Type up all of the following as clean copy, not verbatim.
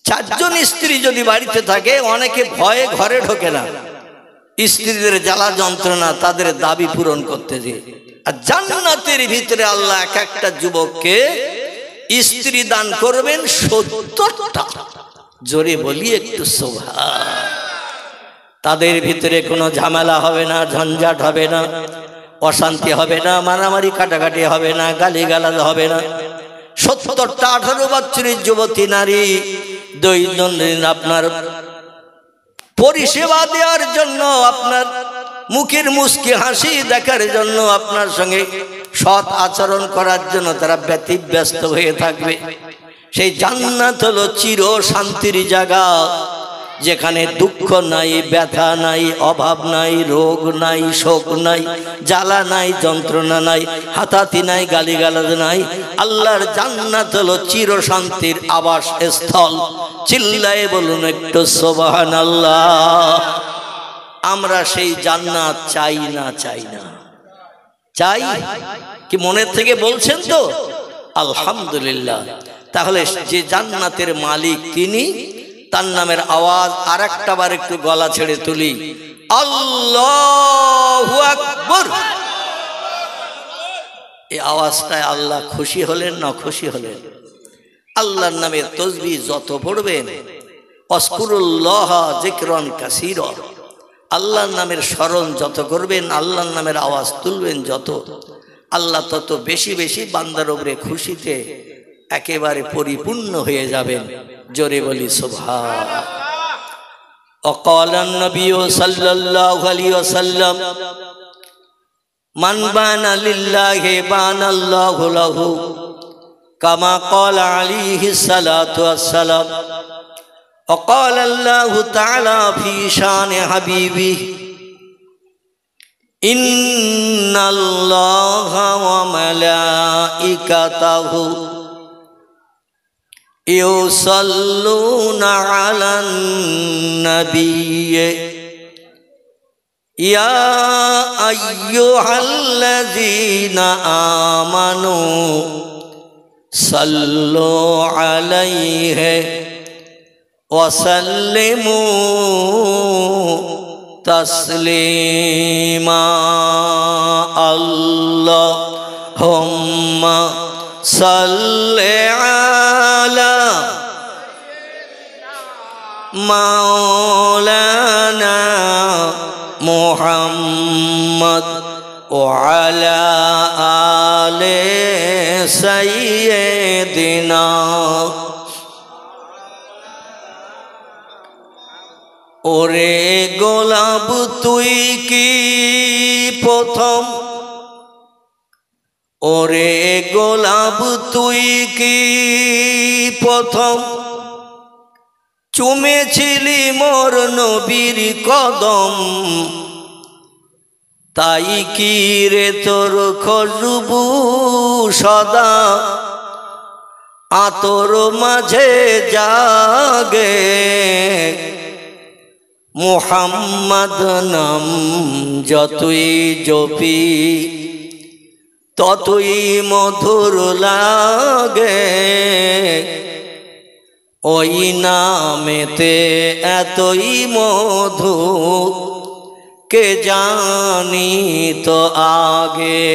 চারজন স্ত্রী যদি বাড়িতে থাকে অনেকে ভয়ে ঘরে ঢোকে না, স্ত্রীদের জ্বালা যন্ত্রণা তাদের দাবি পূরণ করতে দিয়ে। আর জান্নাতের ভিতরে আল্লাহ এক একটা যুবককে স্ত্রী দান করবেন 70টা। জোরে বলি একটু সুবহান। তাদের ভিতরে কোনো ঝামেলা হবে না, ঝঞ্ঝাট হবে না, অশান্তি হবে না, মারামারি কাটাকাটি হবে না, গালিগালাজ হবে না। 70টা 18 বছরের যুবতী নারী দৈনন্দিন আপনার পরিষেবা দেওয়ার জন্য, আপনার মুখের মুস্কি হাসি দেখার জন্য, আপনার সঙ্গে সৎ আচরণ করার জন্য তারা ব্যতিব্যস্ত হয়ে থাকবে। সেই জান্নাত হলো চির শান্তির জায়গা, যেখানে দুঃখ নাই, ব্যথা নাই, অভাব নাই, রোগ নাই, শোক নাই, জ্বালা নাই, যন্ত্রণা নাই, হাতাহাতি নাই, গালিগালাজ নাই। আল্লাহর জান্নাত হলো চির শান্তির আবাস স্থল। চিল্লায়ে বলুন একটু সুবহানাল্লাহ। আমরা সেই জান্নাত চাই না? চাই না? চাই কি? মনের থেকে বলছেন তো? আলহামদুলিল্লাহ। তাহলে যে জান্নাতের মালিক তিনি, তার নামের আওয়াজ আর একটা বার একটু গলা ছেড়ে তুলি, আল্লাহু আকবার। এই আওয়াজটায় আল্লাহ খুশি হলেন না খুশি হলেন? আল্লাহর নামের তাসবিহ যত পড়বেন, আযকুরুল্লাহ যিকরান কাসীরা, আল্লাহর নামের স্মরণ যত করবেন, আল্লাহর নামের আওয়াজ তুলবেন যত, আল্লাহ তত বেশি বেশি বান্দার উপরে খুশিতে একেবারে পরিপূর্ণ হয়ে যাবেন। জোরে বলি সুবহান। ওয়াকালান নবী সাল্লাল্লাহু আলাইহি ওয়াসাল্লাম, মান বানা লিল্লাহি বানাল্লাহু লাহু, কামা ক্বালা আলাইহিস সালাতু ওয়াসসালাম। وقال الله تعالى في شان حبيبه إن الله وملائكته يصلون على النبي يا أيها الذين آمنوا صلوا عليه وسلموا تسليما اللهم صل على مولانا محمد وعلى آل سيدنا। ওরে গোলাপ তুই কি প্রথম, ওরে গোলাপ তুই কি প্রথম চুমেছিলি মোর নবীর কদম, তাই কি রে তোর খুশবু সদা আতর মাঝে জাগে। মুহাম্মদ নাম যতই জপি ততই মধুর লাগে, ওই নামেতে এতই মধু কে জানি তো আগে।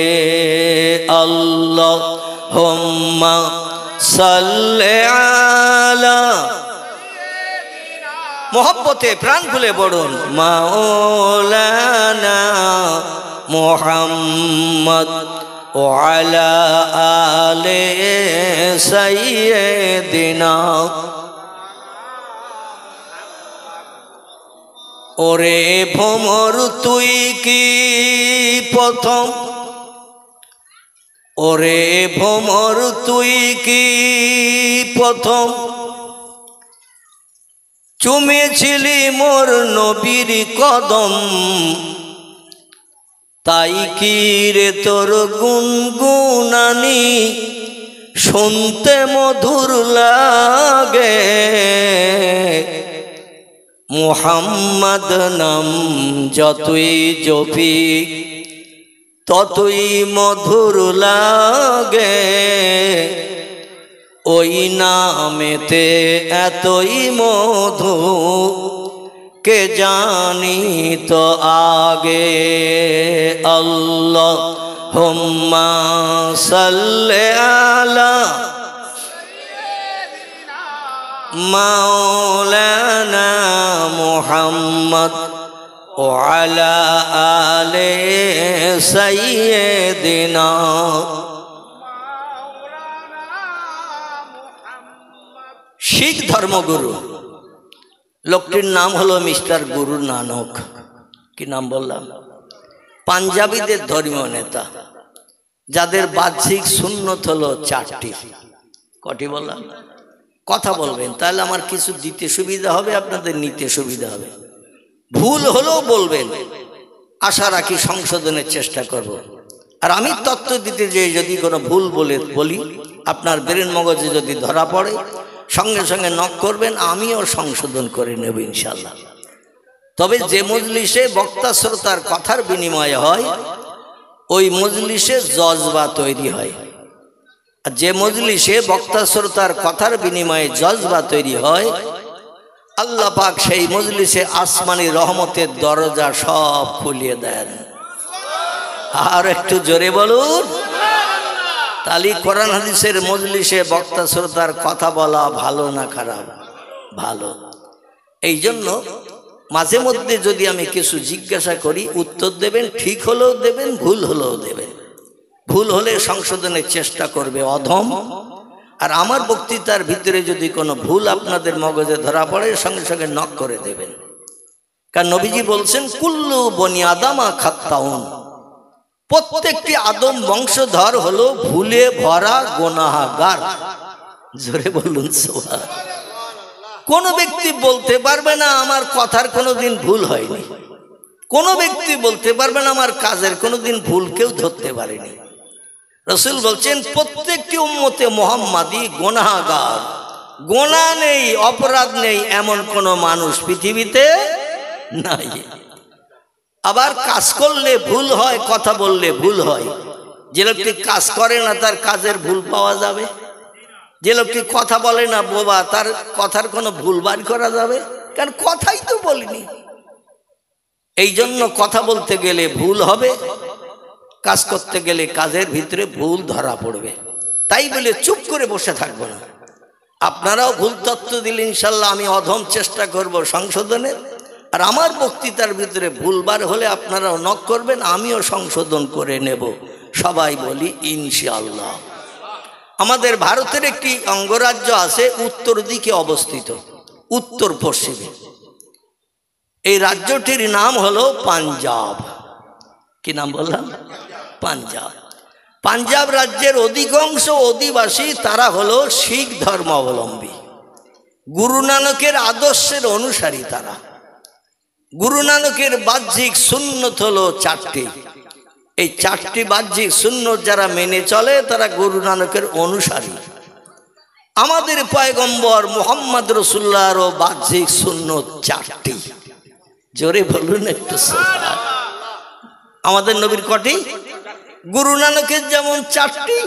আল্লাহুম্মা সাল্লি আলা, মোহব্বতে প্রাণ খুলে পড়ুন, মাওলানা মুহাম্মদ ওয়া আলা আলি সাইয়্যিদিনা। ওরে ভ্রমর তুই কি প্রথম, ওরে ভ্রমর তুই কি প্রথম চুমেছিলি মোর নবীর কদম, তাই কি রে তোর গুনগুনানি শুনতে মধুর লাগে। মুহাম্মদ নাম যতই জপি ততই মধুর লাগে, ওই নামেতে এতই মধু কে জানি তো আগে। আল্লাহুম্মা সাল্লি আলা মাওলানা মুহাম্মদ ওয়া আলা আলি সাইয়্যিদিনা। শিখ ধর্মগুরু, লোকটির নাম হলো মিস্টার গুরু নানক। কি নাম বললাম? পাঞ্জাবিদের ধর্মীয় নেতা, যাদের বাহ্যিক সুন্নত হলো 4টি। কটি বললাম? কথা বলবেন, তাহলে আমার কিছু দিতে সুবিধা হবে, আপনাদের নিতে সুবিধা হবে। ভুল হলেও বলবেন, আশা রাখি সংশোধনের চেষ্টা করব। আর আমি তত্ত্ব দিতে যে যদি কোনো ভুল বলি, আপনার ব্রেন মগজে যদি ধরা পড়ে, সঙ্গে সঙ্গে নক করবেন, আমিও সংশোধন করে নেব ইনশাল্লাহ। তবে যে মজলিসে বক্তা শ্রোতার কথার বিনিময় হয়, ওই মজলিসে জজবা তৈরি হয়। আর যে মজলিসে বক্তা শ্রোতার কথার বিনিময়ে জজবা তৈরি হয়, আল্লাহ পাক সেই মজলিসে আসমানি রহমতের দরজা সব খুলিয়ে দেন। আর একটু জোরে বলুন। তালি কোরআন হাদিসের মজলিসে বক্তা শ্রোতার কথা বলা ভালো না খারাপ? ভালো। এই জন্য মাঝে মধ্যে যদি আমি কিছু জিজ্ঞাসা করি, উত্তর দেবেন, ঠিক হলেও দেবেন, ভুল হলেও দেবেন। ভুল হলে সংশোধনের চেষ্টা করবে অধম। আর আমার বক্তৃতার ভিতরে যদি কোনো ভুল আপনাদের মগজে ধরা পড়ে, সঙ্গে সঙ্গে নক করে দেবেন। কারণ নবীজি বলছেন, কুল্লু বনি আদামা খাত্তাউন, প্রত্যেকটি আদম বংশধর হলো ভুলে ভরা গুনাহগার। জোরে বলুন সুবহানাল্লাহ। কোন ব্যক্তি বলতে পারবে না আমার কথার কোনোদিন ভুল হয়নি, কোন ব্যক্তি বলতে পারবে না আমার কাজের কোনোদিন ভুল কেউ ধরতে পারেনি। রাসূল বলছেন, প্রত্যেকটি উম্মতে মুহাম্মাদি গুনাহগার, গুনাহ নেই, অপরাধ নেই এমন কোন মানুষ পৃথিবীতে নাই। আবার কাজ করলে ভুল হয়, কথা বললে ভুল হয়। যে লোকটি কাজ করে না তার কাজের ভুল পাওয়া যাবে? যে লোকটি কথা বলে না বোবা, তার কথার কোনো ভুল বার করা যাবে? কারণ কথাই তো বলিনি। এই জন্য কথা বলতে গেলে ভুল হবে, কাজ করতে গেলে কাজের ভিতরে ভুল ধরা পড়বে। তাই বলে চুপ করে বসে থাকবো না। আপনারাও ভুল তথ্য দিলে ইনশাল্লাহ আমি অধম চেষ্টা করব সংশোধনের। আর আমার বক্তৃতার ভিতরে ভুলবার হলে আপনারাও নক করবেন, আমিও সংশোধন করে নেব। সবাই বলি ইনশাআল্লাহ। আমাদের ভারতের একটি অঙ্গরাজ্য আছে উত্তর দিকে অবস্থিত, উত্তর পশ্চিমে। এই রাজ্যটির নাম হলো পাঞ্জাব। কি নাম বললাম? পাঞ্জাব। পাঞ্জাব রাজ্যের অধিকাংশ অধিবাসী তারা হলো শিখ ধর্মাবলম্বী, গুরু নানকের আদর্শের অনুসারী তারা। গুরু নানকের বাহ্যিক সুন্নত হলো 4টি। এই 4টি বাহ্যিক সুন্নত যারা মেনে চলে তারা গুরু নানকের অনুসারী। আমাদের পয়গম্বর মুহাম্মদ রাসূলুল্লাহরও বাহ্যিক সুন্নত 4টি। জোরে বলুন একটু সুবহানাল্লাহ। আমাদের নবীর কটি? গুরু নানকের যেমন 4টি,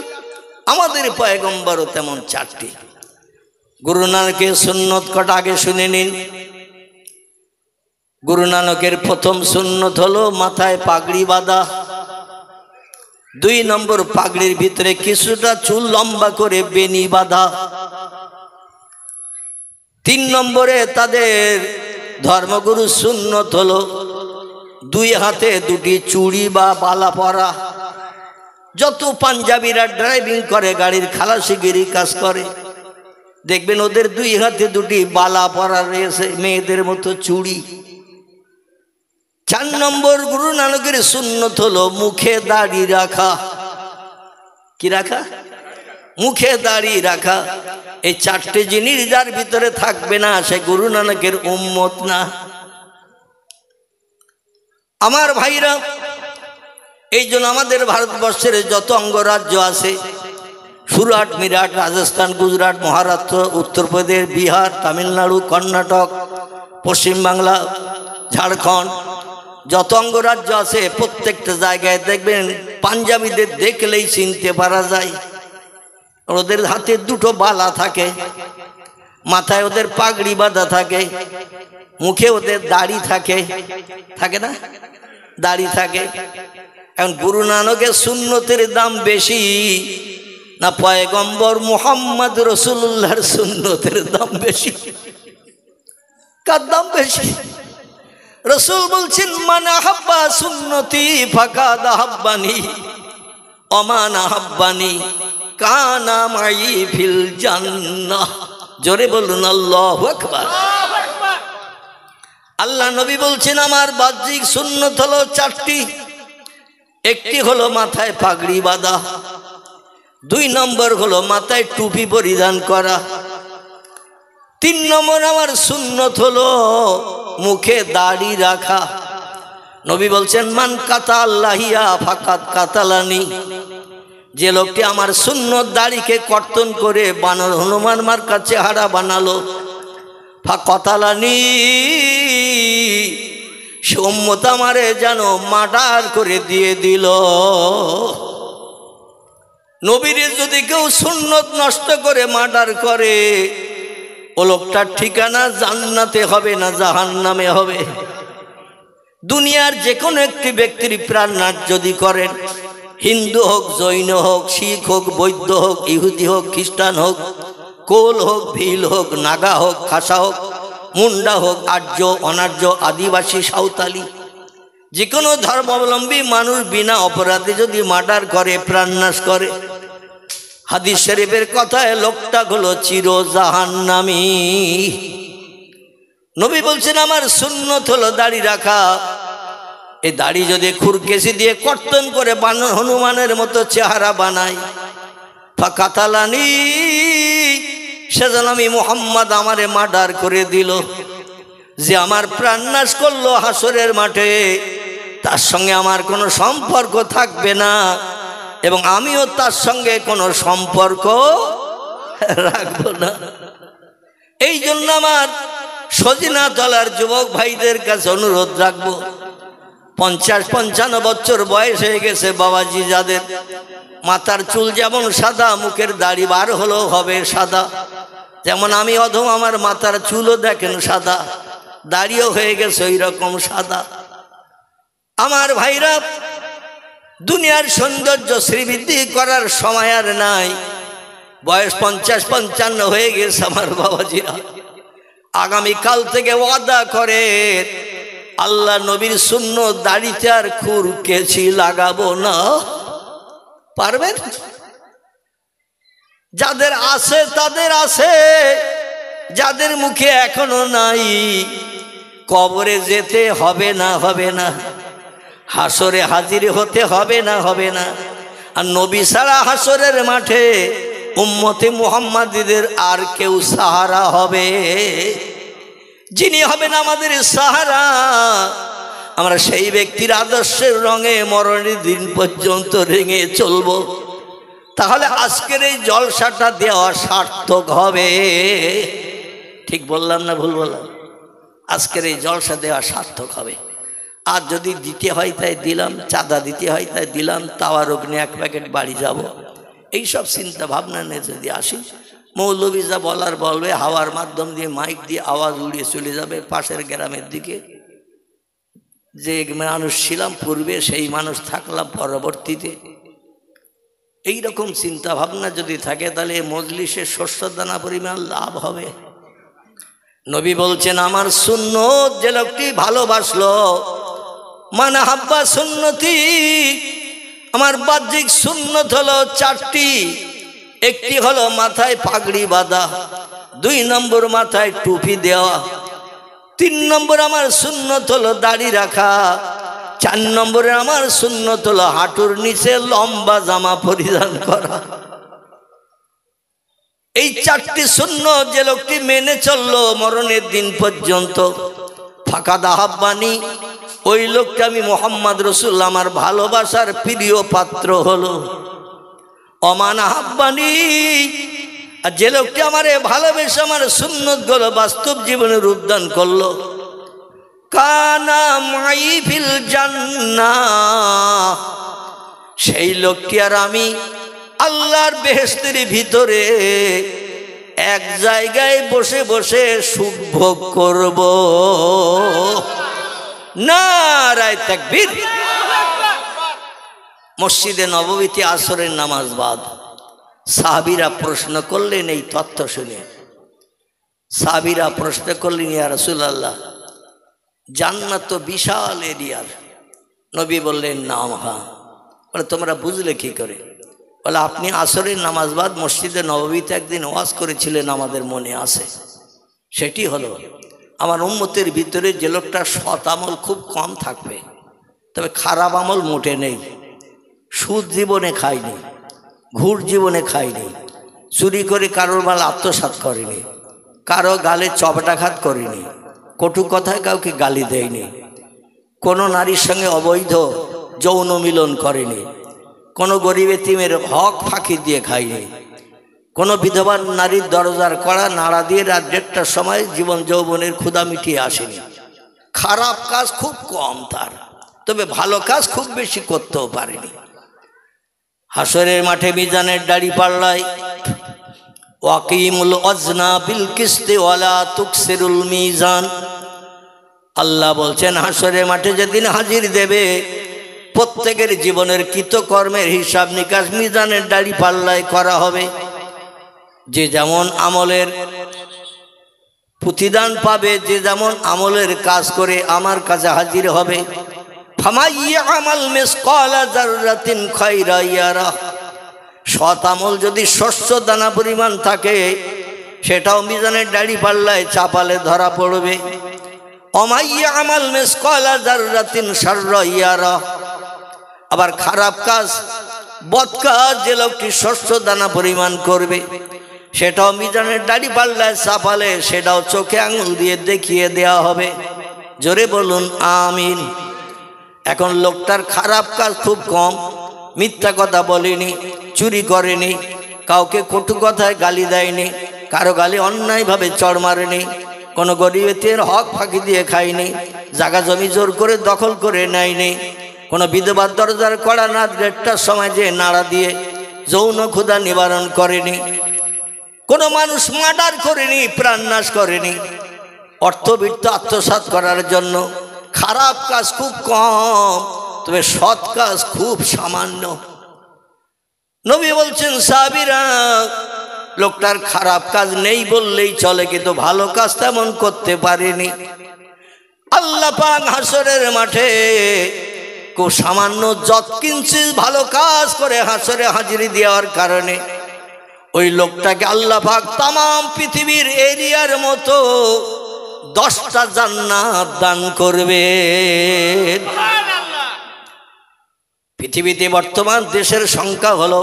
আমাদের পয়গম্বরও তেমন 4টি। গুরু নানকের সুন্নত কটা আগে শুনে নিন। গুরু নানকের প্রথম সুন্নত হলো মাথায় পাগড়ি বাঁধা। 2 নম্বর, পাগড়ির ভিতরে কিছুটা চুল লম্বা করে বেনি বাঁধা। 3 নম্বরে তাদের ধর্মগুরু সুন্নত হলো 2 হাতে 2টি চুড়ি বা বালা পরা। যত পাঞ্জাবিরা ড্রাইভিং করে, গাড়ির খালাসিগিরি কাজ করে, দেখবেন ওদের 2 হাতে 2টি বালা পরা রয়েছে, মেয়েদের মতো চুড়ি। 4 নম্বর গুরু নানকের সুন্নত হলো মুখে দাড়ি রাখা। কি রাখা? মুখে দাড়ি রাখা। এই 4টে জিনিস যার ভিতরে থাকবে না সে গুরু নানকের উম্মত না। আমার ভাইরা, এই জন্য আমাদের ভারতবর্ষের যত অঙ্গরাজ্য আছে, সুরাট, মিরাট, রাজস্থান, গুজরাট, মহারাষ্ট্র, উত্তরপ্রদেশ, বিহার, তামিলনাড়ু, কর্ণাটক, পশ্চিমবাংলা, ঝাড়খণ্ড, যত অঙ্গরাজ্য আছে প্রত্যেকটা জায়গায় দেখবেন পাঞ্জাবিদের দেখলেই চিনতে পারা যায়। ওদের হাতে দুটো বালা থাকে, মাথায় ওদের পাগড়ি বাঁধা থাকে, মুখে ওদের দাড়ি থাকে, থাকে না? দাড়ি থাকে। এখন গুরু নানকের সুন্নতের দাম বেশি না পয়গম্বর মুহাম্মদ রাসূলুল্লাহর সুন্নতের দাম বেশি? কার দাম বেশি? রাসূল বলছেন, মান আহাব্বা সুন্নতি ফাকাদ আহাব্বানি ওয়া মান আহাব্বানি কানা মাই ফিল জান্নাহ। জোরে বলুন আল্লাহু আকবার। আল্লাহ নবী বলছেন, আমার বাহ্যিক সুন্নত হলো চারটি। একটি হলো মাথায় পাগড়ি বাঁধা, 2 নম্বর হলো মাথায় টুপি পরিধান করা, 3 নম্বর আমার সুন্নত হলো মুখে দাড়ি রাখা। নবী বলছেন, মান কাতা আল্লাহিয়া ফাকাত কাতালানি। যে লোকটি আমার সুন্নত দাড়িকে কর্তন করে বানর হনুমান মার্কা চেহারা বানালো, ফাকাতালানি, সে উম্মত আমারে যেন মার্ডার করে দিয়ে দিল। নবীর যদি কেউ সুন্নত নষ্ট করে মার্ডার করে, ও লোকটার ঠিকানা জান্নাতে হবে না জাহান্নামে হবে। দুনিয়ার যে কোনো একটি ব্যক্তির প্রাণনাশ যদি করেন, হিন্দু হোক, জৈন হোক, শিখ হোক, বৌদ্ধ হোক, ইহুদি হোক, খ্রিস্টান হোক, কোল হোক, ভিল হোক, নাগা হোক, খাসা হোক, মুন্ডা হোক, আর্য, অনার্য, আদিবাসী, সাঁওতালি, যে কোনো ধর্মাবলম্বী মানুষ বিনা অপরাধে যদি মার্ডার করে, প্রাণনাশ করে, হাদিস শরীফের কথায় লোকটা হলো চির জাহান্নামী। নবী বলছেন, আমার সুন্নত হলো দাড়ি রাখা। এই দাড়ি যদি খুরকেসি দিয়ে কর্তন করে বানর হনুমানের মতো চেহারা বানাই, ফাকাতালানি, সেজন্য আমি মুহাম্মদ আমারে মার্ডার করে দিল। যে আমার প্রাণনাশ করলো হাসরের মাঠে, তার সঙ্গে আমার কোনো সম্পর্ক থাকবে না এবং আমিও তার সঙ্গে কোনো সম্পর্ক রাখবো না। এই জন্য আমার সজিনা তলার যুবক ভাইদের কাছে অনুরোধ রাখবো, 50-55 বছর বয়স হয়ে গেছে বাবাজি, যাদের মাথার চুল যেমন সাদা, মুখের দাড়ি বার হলেও হবে সাদা, যেমন আমি অধম, আমার মাথার চুলও দেখেন সাদা, দাড়িও হয়ে গেছে ওই রকম সাদা। আমার ভাইরা, দুনিয়ার সৌন্দর্য শ্রীবৃদ্ধি করার সময় আর নাই। বয়স 50-55 হয়ে গেছে আমার বাবাজিরা। আগামীকাল থেকে ওয়াদা করে আল্লাহ নবীর সুন্নত দাড়িতে আর খুরকেছি লাগাবো না। পারবেন? যাদের আছে তাদের আছে, যাদের মুখে এখনো নাই, কবরে যেতে হবে না, হবে না, হাসরে হাজির হতে হবে না, হবে না। আর নবী ছাড়া হাসরের মাঠে উম্মতে মুহাম্মাদীদের আর কেউ সাহারা হবে? যিনি হবেন আমাদের সাহারা, আমরা সেই ব্যক্তির আদর্শের রঙে মরণের দিন পর্যন্ত রেঙে চলব। তাহলে আজকের এই জলসাটা দেওয়া সার্থক হবে। ঠিক বললাম না ভুল বললাম? আজকের এই জলসা দেওয়া সার্থক হবে। আর যদি দিতে হয় তাই দিলাম, চাঁদা দিতে হয় তাই দিলাম, তাওয়ার অগ্নি 1 প্যাকেট বাড়ি যাব, এইসব চিন্তা ভাবনা নিয়ে যদি আসি, মৌলবী যা বলার বলবে, হাওয়ার মাধ্যম দিয়ে মাইক দিয়ে আওয়াজ উড়িয়ে চলে যাবে পাশের গ্রামের দিকে। যে মানুষ ছিলাম পূর্বে, সেই মানুষ থাকলাম পরবর্তীতে। এই রকম চিন্তা ভাবনা যদি থাকে, তাহলে মজলিসের শস্য দানা পরিমাণ লাভ হবে। নবী বলছেন, আমার সুন্নত যে লোকটি ভালোবাসলো, মান আহাব্বা সুন্নতি, আমার বাহ্যিক সুন্নত হলো 4টি। একটি হলো মাথায় পাগড়ি বাঁধা, 2 নম্বর মাথায় টুপি দেওয়া, 3 নম্বর আমার সুন্নত হলো দাড়ি রাখা, 4 নম্বরে আমার সুন্নত হলো হাঁটুর নিচে লম্বা জামা পরিধান করা। এই 4টি সুন্নত যে লোকটি মেনে চললো মরণের দিন পর্যন্ত, ফাকাদ আহাব্বানি, ওই লোকটা আমি মুহাম্মদ রাসূল আমার ভালোবাসার প্রিয় পাত্র হলো। ওমান আহাব্বানি, আর যে লোকটি আমারে ভালোবেসে আমার সুন্নতগুলো বাস্তব জীবনে রূপদান করলো, কানা মাই ফিল জান্নাহ, সেই লোকটি আর আমি আল্লাহর বেহেশতের ভিতরে এক জায়গায় বসে বসে সুখ ভোগ করব। নারায়ে তাকবীর। মসজিদে নববীতে আসরের নামাজ বাদ সাহাবীরা প্রশ্ন করলেন এই তথ্য শুনে। সাহাবীরা প্রশ্ন করলেন, ইয়া রাসূলুল্লাহ, জান্নাত তো বিশাল এরিয়ার। নবী বললেন, নাম হ্যাঁ। বলে তোমরা বুঝলে কি করে? বলে আপনি আসরের নামাজ বাদ মসজিদে নববীতে একদিন ওয়াজ করেছিলেন, আমাদের মনে আছে। সেটি হলো, আমার উম্মতের ভিতরে যে লোকটা সৎ আমল খুব কম থাকবে, তবে খারাপ আমল মোটে নেই। সুদ জীবনে খায়নি, ঘুষ জীবনে খায়নি, চুরি করে কারোর মাল আত্মসাৎ করেনি, কারো গালে চপটাঘাত করেনি, কটু কথায় কাউকে গালি দেয়নি, কোনো নারীর সঙ্গে অবৈধ যৌন মিলন করেনি, কোনো গরিব এতিমের হক ফাঁকি দিয়ে খায়নি, কোনো বিধবা নারীর দরজার কড়া নাড়া দিয়ে রাত 1:30টার সময় জীবন যৌবনের ক্ষুধা মিটিয়ে আসেনি। খারাপ কাজ খুব কম তার, তবে ভালো কাজ খুব বেশি করতেও পারেনি। হাসরের মাঠে মিজানের দাড়ি পাল্লায় ওয়াকিমুল ওয়াজনা বিল কিসতি ওয়ালা তুকসিরুল মিজান। আল্লাহ বলছেন, হাসরের মাঠে যেদিন হাজির দেবে, প্রত্যেকের জীবনের কৃতকর্মের হিসাব নিকাশ মিজানের দাড়ি পাল্লায় করা হবে। যে যেমন আমলের প্রতিদান পাবে, যে যেমন আমলের কাজ করে আমার কাছে হাজির হবে। ফামাইয়ামাল মিসকালা যাররাতিন খায়রা ইয়ারা। সৎ আমল যদি শস্য দানা পরিমাণ থাকে, সেটাও মিজানের দাড়ি পাল্লায় চাপালে ধরা পড়বে। ওমাইয়ামাল মিসকালা যাররাতিন শাররা ইয়ারা। আবার খারাপ কাজ, বদ কাজ যে লোকটি শস্য দানা পরিমাণ করবে, সেটাও মিজানের দাড়ি পাল্লায় চাপালে সেটাও চোখে আঙুল দিয়ে দেখিয়ে দেওয়া হবে। জোরে বলুন আমিন। এখন লোকটার খারাপ কাজ খুব কম, মিথ্যা কথা বলেনি, চুরি করেনি, কাউকে কটু কথায় গালি দেয়নি, কারো গালি অন্যায়ভাবে চড় মারেনি, কোনো গরিবের হক ফাঁকি দিয়ে খায়নি, জায়গা জমি জোর করে দখল করে নেয়নি, কোনো বিধবার দরজার কড়া রাত 1:30টার সময় যে নাড়া দিয়ে যৌন ক্ষুধা নিবারণ করেনি, কোনো মানুষ মার্ডার করেনি, প্রাণনাশ করেনি, অর্থবিত্ত আত্মসাৎ করার জন্য। খারাপ কাজ খুব কম, তবে সৎ কাজ খুব সামান্য। নবী বলছেন, সাহাবীরা, লোকটার খারাপ কাজ নেই বললেই চলে, কিন্তু ভালো কাজ তেমন করতে পারেনি। আল্লাহ পাক হাসরের মাঠে খুব সামান্য যৎকিঞ্চিৎ ভালো কাজ করে হাসরে হাজিরি দেওয়ার কারণে ওই লোকটাকে আল্লাহ পাক তাম পৃথিবীর এরিয়ার মতো 10টা জান্নাত দান করবে। পৃথিবীতে বর্তমান দেশের সংখ্যা হলো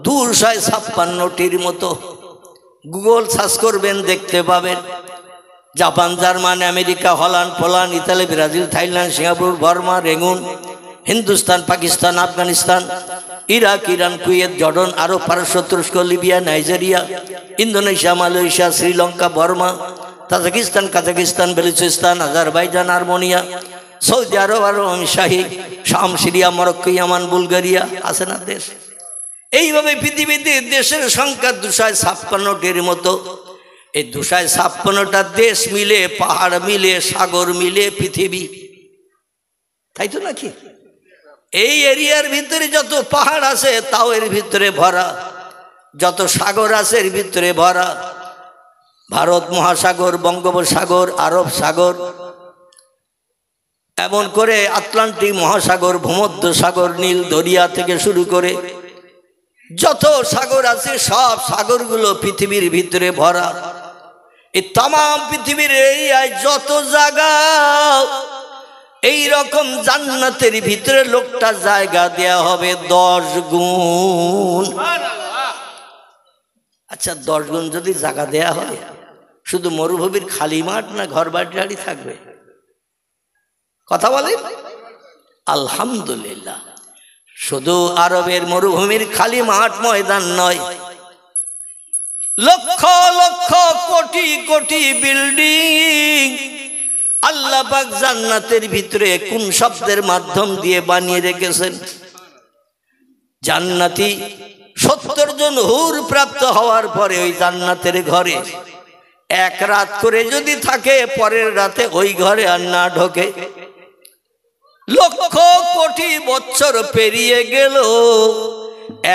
256টির মতো। গুগল সার্চ করবেন, দেখতে পাবেন। Japan, German, America, Holland, Poland, Italy, Brazil, Thailand, Singapore, Burma, Rangoon, Hindustan, Pakistan, Afghanistan, Iraq, Iran, Kuwait, Jordan, Arab, পারস্য, তুরস্ক, Libya, Nigeria, Indonesia, Malaysia, Sri Lanka, Burma, Tajikistan, Kazakhstan, Balochistan, Azerbaijan, Armenia, Saudi Arab, শাহী, শাম, সিরিয়া, মরক্কো, ইয়ামান, Bulgaria, আছে না দেশ। এইভাবে পৃথিবীতে দেশের সংখ্যা 256টির মতো। এই 256টা দেশ মিলে, পাহাড় মিলে, সাগর মিলে পৃথিবী, তাই তো নাকি? এই এরিয়ার ভিতরে যত পাহাড় আছে তাও এর ভিতরে ভরা, যত সাগর আছে এর ভিতরে ভরা। ভারত মহাসাগর, বঙ্গোপসাগর, আরব সাগর, এমন করে আটলান্টিক মহাসাগর, ভূমধ্য সাগর, নীল দরিয়া থেকে শুরু করে যত সাগর আছে সব সাগরগুলো পৃথিবীর ভিতরে ভরা। এই তাম পৃথিবীর এরিয়ায় যত জায়গা, এই রকম জান্নাতের ভিতরে লোকটা জায়গা দেয়া হবে 10 গুণ। আচ্ছা, 10 গুণ যদি জায়গা দেয়া হয়, শুধু মরুভূমির খালি মাঠ না ঘর বাড়ি থাকবে? কথা বলেন। আলহামদুলিল্লাহ, শুধু আরবের মরুভূমির খালি মাঠ ময়দান নয়, লক্ষ লক্ষ কোটি কোটি বিল্ডিং আল্লাহ পাক জান্নাতের ভিতরে কোন শব্দের মাধ্যম দিয়ে বানিয়ে রেখেছেন? জান্নাতি 70 জন হুর প্রাপ্ত হওয়ার পরে ওই জান্নাতের ঘরে এক রাত করে যদি থাকে, পরের রাতে ওই ঘরে আর না ঢোকে, লক্ষ কোটি বছর পেরিয়ে গেল,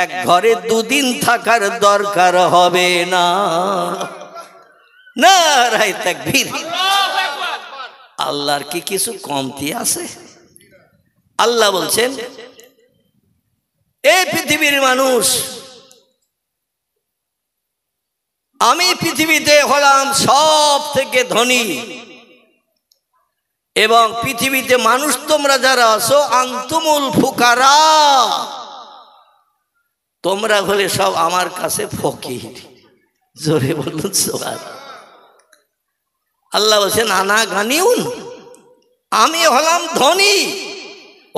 এক ঘরে দুদিন থাকার দরকার হবে না। নারায়ে তাকবীর। আল্লাহর কি কিছু কমতি আছে? আল্লাহ বলছেন, এই পৃথিবীর মানুষ, আমি পৃথিবীতে হলাম সব থেকে ধনী, এবং পৃথিবীতে মানুষ তোমরা যারা আছো, আনতুমুল ফুকারা, তোমরা হলে সব আমার কাছে ফকির। জোরে বলুন সুবহানাল্লাহ। আল্লাহ বলছেন, আনা গানিউন, আমি হলাম ধনী,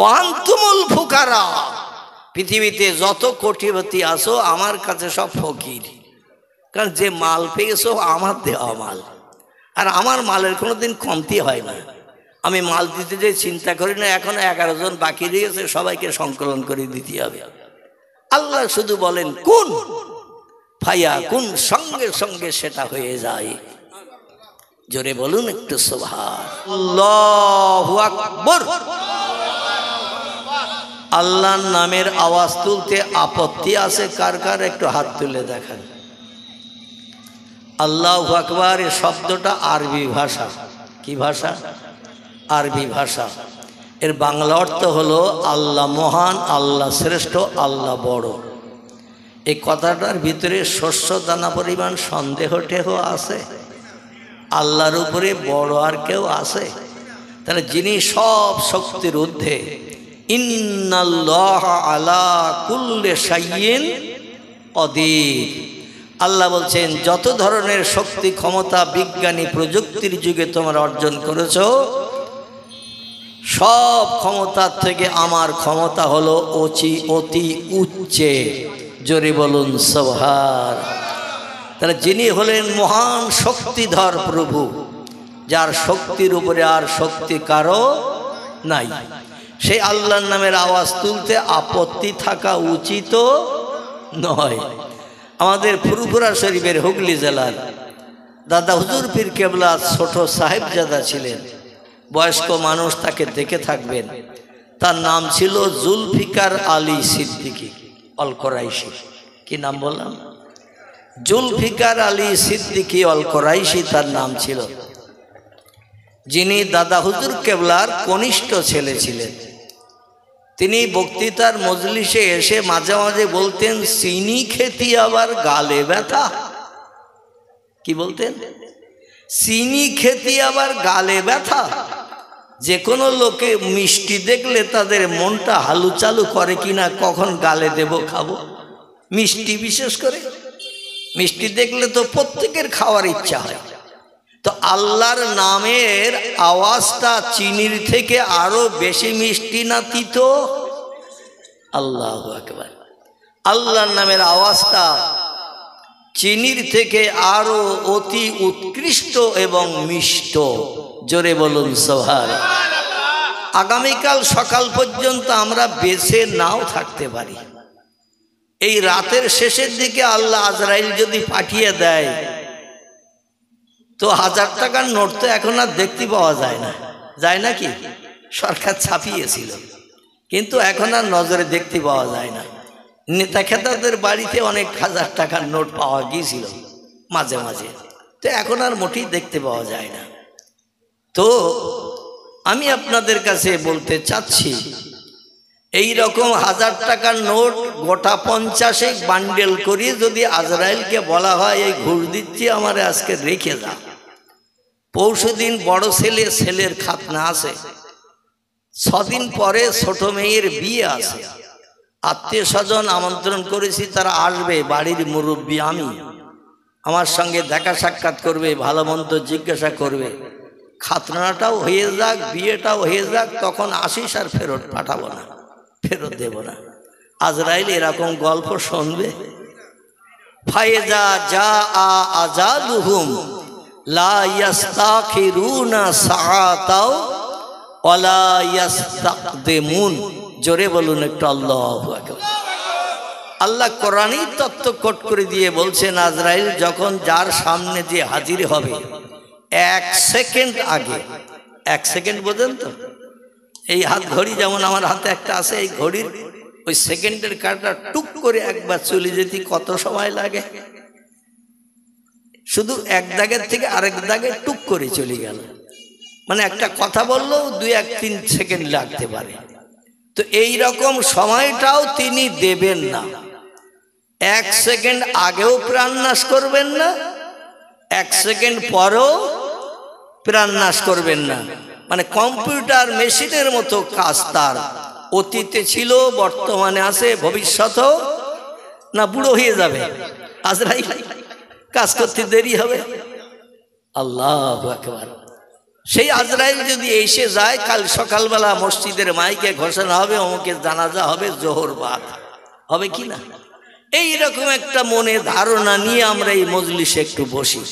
ও আনতুমুল ফুকারা, পৃথিবীতে যত কোটিপতি আছো আমার কাছে সব ফকির। কারণ যে মাল পেয়েছো আমার দেওয়া মাল, আর আমার মালের কোনোদিন কমতি হয় না। আমি মাল দিতে যে চিন্তা করি না, এখন 11 জন বাকি রয়েছে, সবাইকে সংকলন করে দিতে হবে। আল্লাহ শুধু বলেন কুন ফায়া কুন, সঙ্গে সঙ্গে সেটা হয়ে যায়। জোরে বলুন একটু সুবহানাল্লাহু আকবার। আল্লাহর নামের আওয়াজ তুলতে আপত্তি আছে কার কার? একটু হাত তুলে দেখান। আল্লাহু আকবার এই শব্দটা আরবি ভাষা। কি ভাষা? আরবি ভাষা। এর বাংলা অর্থ হলো আল্লাহ মহান, আল্লাহ শ্রেষ্ঠ, আল্লাহ বড়। এই কথাটার ভিতরে শস্য দানা পরিমাণ সন্দেহ টেহ আছে? আল্লাহর উপরে বড় আর কেউ আছে? তাহলে যিনি সব শক্তির ঊর্ধ্বে, ইন্নাল্লাহা আলা কুল্লি শাইইন কদির। আল্লাহ বলছেন, যত ধরনের শক্তি ক্ষমতা বিজ্ঞানী প্রযুক্তির যুগে তোমরা অর্জন করেছো, সব ক্ষমতার থেকে আমার ক্ষমতা হলো অতি উচ্চে। জোরে বলুন সুবহানাল্লাহ। তাহলে যিনি হলেন মহান শক্তিধর প্রভু, যার শক্তির উপরে আর শক্তি কারো নাই, সেই আল্লাহর নামের আওয়াজ তুলতে আপত্তি থাকা উচিত নয়। আমাদের ফুরফুরা শরীফের হুগলি জেলার দাদা হুজুর পীর কেবলা ছোট সাহেবজাদা ছিলেন, বয়স্ক মানুষ, তাকে দেখে থাকবেন। তার নাম ছিল জুলফিকার আলী সিদ্দিকী অল কোরাইশি। কি নাম বললাম? জুলফিকার আলী সিদ্দিকী অল কোরাইশি তার নাম ছিল, যিনি দাদা হুজুর কেবলার কনিষ্ঠ ছেলে ছিলেন। তিনি বক্তৃতার মজলিসে এসে মাঝে মাঝে বলতেন, চিনি খেতি আবার গালে ব্যথা। কি বলতেন? চিনি খেতি আবার গালে ব্যথা। যে কোনো লোকে মিষ্টি দেখলে তাদের মনটা হালু চালু করে কিনা, কখন গালে দেব খাবো। মিষ্টি বিশেষ করে মিষ্টি দেখলে তো প্রত্যেকের খাওয়ার ইচ্ছা হয়। তো আল্লাহর নামের আওয়াজটা চিনির থেকে আরো বেশি মিষ্টি না তিতো? আল্লাহু আকবার। আল্লাহর নামের আওয়াজটা চিনির থেকে আরো অতি উৎকৃষ্ট এবং মিষ্ট। জোরে বলুন সুবহানাল্লাহ। আগামীকাল সকাল পর্যন্ত আমরা বেঁচে নাও থাকতে পারি। এই রাতের শেষের দিকে আল্লাহ আজরাইল যদি পাঠিয়ে দেয়, তো 1000 টাকার নোট তো এখন আর দেখতে পাওয়া যায় না, যায় নাকি? সরকার ছাপিয়েছিল, কিন্তু এখন আর নজরে দেখতে পাওয়া যায় না। নেতা খেতাদের বাড়িতে অনেক 1000 টাকার নোট পাওয়া গিয়েছিল মাঝে মাঝে, তো এখন আর মোটেই দেখতে পাওয়া যায় না। তো আমি আপনাদের কাছে বলতে চাচ্ছি, এই রকম 1000 টাকার নোট গোটা 50 বান্ডেল করিয়ে যদি আজরাইলকে বলা হয়, এই ঘুষ দিচ্ছি আমার আজকে রেখে যা, পরশুদিন বড় ছেলের খাতনা আছে, 6 দিন পরে ছোট মেয়ের বিয়ে আছে, আত্মীয় স্বজন আমন্ত্রণ করেছি, তারা আসবে, বাড়ির মুরব্বী আমি, আমার সঙ্গে দেখা সাক্ষাৎ করবে, ভালো মন্দ জিজ্ঞাসা করবে, খাতনাটাও হয়ে যাক, বিয়েটাও হয়ে যাক, তখন আসিস আর ফেরত পাঠাবো না, ফেরত দেব না। আজরাইল এরকম গল্প শুনবে। ফায়েজা যা আজালুহুম লা ইস্তাখিরুনা সাআতাও ওয়ালা ইস্তাকদিমুন। জোরে বলুন একটু আল্লাহু আকবার। আল্লাহ কোরআনই তত্ত্ব কোট করে দিয়ে বলছেন, আজরাইল যখন যার সামনে যে হাজির হবে 1 সেকেন্ড আগে, 1 সেকেন্ড বোঝেন তো, এই হাত ঘড়ি যেমন আমার হাতে একটা আছে, এই ঘড়ির ওই সেকেন্ডের কাঁটা টুক করে একবার চলে যেতে কত সময় লাগে? শুধু এক দাগের থেকে আরেক দাগে টুক করে চলে গেল, মানে একটা কথা বললেও 2-3 সেকেন্ড লাগতে পারে। তো এই রকম সময়টাও তিনি দেবেন না। 1 সেকেন্ড আগেও প্রাণনাশ করবেন না, 1 সেকেন্ড পরেও প্রাণনাশ করবেন না। মানে কম্পিউটার মেশিনের মতো কাজ তার, অতীতে ছিল, বর্তমানে আছে, ভবিষ্যতেও না বুড়ো হয়ে যাবে আজরাইল, কাজ করতে দেরি হবে। আল্লাহু আকবার। সেই আজরাইল যদি এসে যায়, কাল সকালবেলা মসজিদের মাইকে ঘোষণা হবে অমুকের জানাজা হবে, জোহর বাদ হবে কি না? এইরকম একটা মনে ধারণা নিয়ে আমরা এই মজলিসে একটু বসি।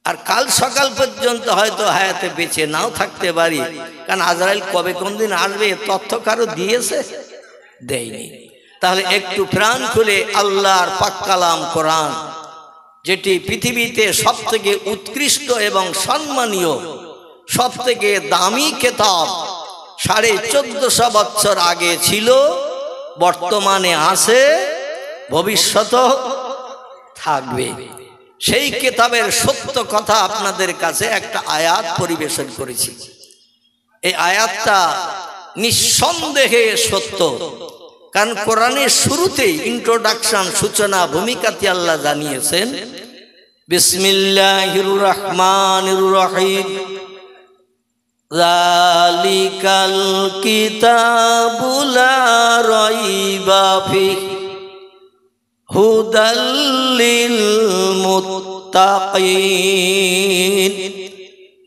আর কাল সকাল পর্যন্ত হয়তো হায়াতে বেঁচে নাও থাকতে পারি, কারণ আজরাইল কবে কোন দিন আসবে তথ্য কারো দিয়েছে? দেয়নি। তাহলে একটু প্রাণ খুলে আল্লাহর পাক কালাম কোরআন, যেটি পৃথিবীতে সবথেকে উৎকৃষ্ট এবং সম্মানীয়, সবথেকে দামি কিতাব, 1450 বছর আগে ছিল, বর্তমানে আছে, ভবিষ্যতেও থাকবে, সেই কিতাবের সত্য কথা আপনাদের কাছে একটা আয়াত পরিবেশন করেছি। এই আয়াতটা নিঃসন্দেহে সত্য, কারণ কোরআনের শুরুতেই ইন্ট্রোডাকশন, সূচনা ভূমিকাতে আল্লাহ জানিয়েছেন, বিসমিল্লাহির রহমানির রহিম, যালিকাল কিতাবু লা রাইবা ফিহি হুদাল লিল মুত্তাকিন।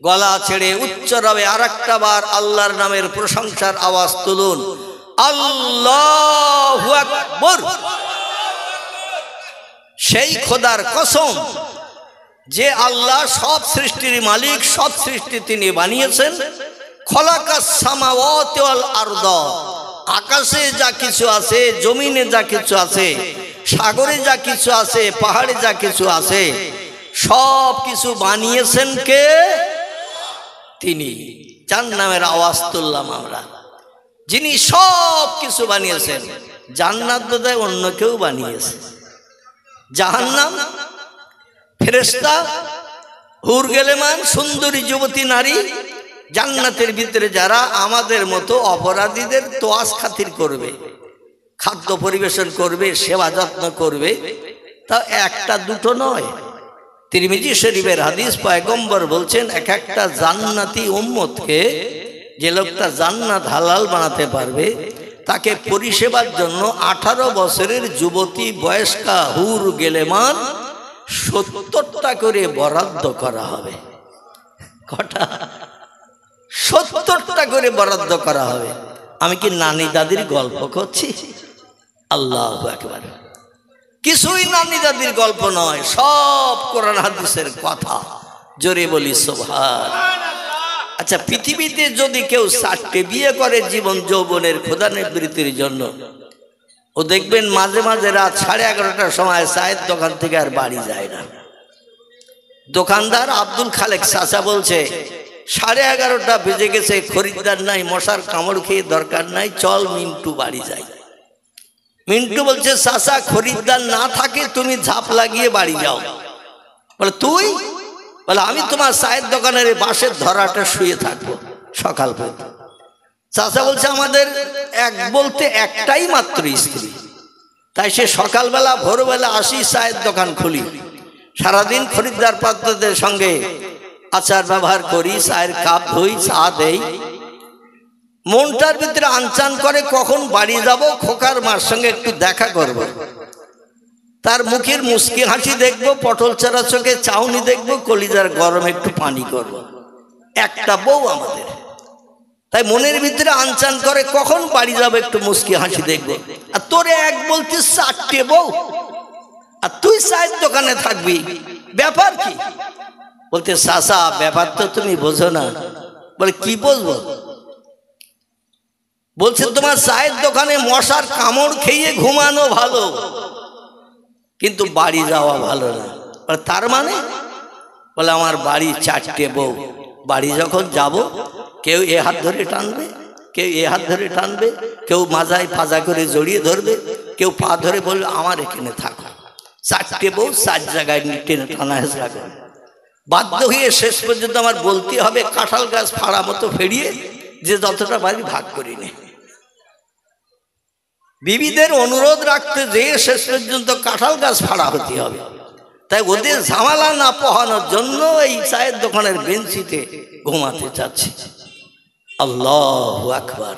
গলা ছেড়ে উচ্চ রবে আরেকটা বার আল্লাহর নামের প্রশংসার আওয়াজ তুলুন, আল্লাহু আকবার। সেই খোদার কসম যে আল্লাহ সব সৃষ্টির মালিক, সব সৃষ্টি তিনি বানিয়েছেন। খলাকাস সামাওয়াতি ওয়াল আরদ, আকাশে যা কিছু আছে, জমিনে যা কিছু আছে, সাগরে যা কিছু আছে, পাহাড়ে যা কিছু আছে, সব কিছু বানিয়েছেন কে? তিনি। যার নামের আওয়াজ তুললাম আমরা, যিনি সব কিছু বানিয়েছেন। জান্নাত বোধহয় অন্য কেউ বানিয়েছে, জাহান্নাম ফেরেশতা, হুর গেলেমান, সুন্দরী যুবতী নারী, জান্নাতের ভিতরে যারা আমাদের মতো অপরাধীদের তোয়াজ খাতির করবে, খাদ্য পরিবেশন করবে, সেবা যত্ন করবে, তা একটা দুটো নয়। তিরমিজি শরীফের হাদিস, পয়গম্বর বলছেন, এক একটা জান্নাতি উম্মতকে, যে লোকটা জান্নাত হালাল বানাতে পারবে, তাকে পরিষেবার জন্য 18 বছরের যুবতী বয়স্কা হুর গেলেমান 70টা করে বরাদ্দ করা হবে। কটা? 70টা করে বরাদ্দ করা হবে। আমি কি নানি দাদির গল্প করছি? আল্লাহু আকবার। কিছুই নানি দাদির গল্প নয়, সব কোরআন হাদিসের কথা। জোরে বলি সুবহানাল্লাহ। আচ্ছা, পৃথিবীতে যদি কেউ 4টে বিয়ে করে জীবন যৌবনের খোদা নিবৃত্তির জন্য, ও দেখবেন মাঝে মাঝে রাত 11:30টার সময় চায়ের দোকান থেকে আর বাড়ি যায় না। দোকানদার আব্দুল খালেক চাচা বলছে, 11:30টা বেজে গেছে, খরিদ্দার নাই, মশার কামড় খেয়ে দরকার নাই, চল মিন্টু বাড়ি যাই। মিন্টু বলছে, চাচা খরিদ্দার না থাকে তুমি ঝাঁপ লাগিয়ে বাড়ি যাও। বলে তুই? বলে আমি তোমার চায়ের দোকানের বাঁশের ধরাটা শুয়ে থাকবো সকাল পর্যন্ত। চাচা বলছে, আমাদের এক বলতে একটাই মাত্র স্ত্রী, তাই সে সকালবেলা ভোরবেলা আসি, চায়ের দোকান খুলি, সারাদিন খরিদ্দার পাত্রদের সঙ্গে আচার ব্যবহার করি, চায়ের কাপ ধুই, চা দেই। মনটার ভিতরে আনচান করে কখন বাড়ি যাব, খোকার মার সঙ্গে একটু দেখা করব, তার মুখের মুচকি হাসি দেখবো, পটল চারা চোখে চাউনি দেখবো, কলিজার গরম একটু পানি করব। একটা বউ আমাদের, তাই মনের ভিতরে আনচান করে কখন বাড়ি যাবো, একটু মুচকি হাসি দেখবো। আর তোরে এক বলতে 4টে বউ, আর তুই চায়ের দোকানে থাকবি, ব্যাপার কি? বলতে, চাচা ব্যাপার তো তুমি বোঝো না। বলে কি বুঝবো? বলছে তোমার চায়ের দোকানে মশার কামড় খেয়ে ঘুমানো ভালো, কিন্তু বাড়ি যাওয়া ভালো না। তার মানে বলে আমার বাড়ি 4টে বউ, বাড়ি যখন যাব কেউ এ হাত ধরে টানবে, কেউ এ হাত ধরে টানবে, কেউ মাজায় পাজা করে জড়িয়ে ধরবে, কেউ পা ধরে বলবে আমার এখানে থাকো। 4টে বউ 4 জায়গায় টেনে টানা হেসরা করে। বাধ্য হয়ে শেষ পর্যন্ত আমার বলতে হবে কাঁঠাল গাছ ফাড়া মতো ফেরিয়ে যে যতটা বাড়ি ভাগ করি নে। বিবিদের অনুরোধ রাখতে যে শেষ পর্যন্ত কাঁঠাল গাছ ফাড়া হতে হবে। তাই ওদের ঝামেলা না পোহানোর জন্য এই চায়ের দোকানের বেঞ্চিতে ঘুমাতে চাচ্ছি। আল্লাহু আকবার।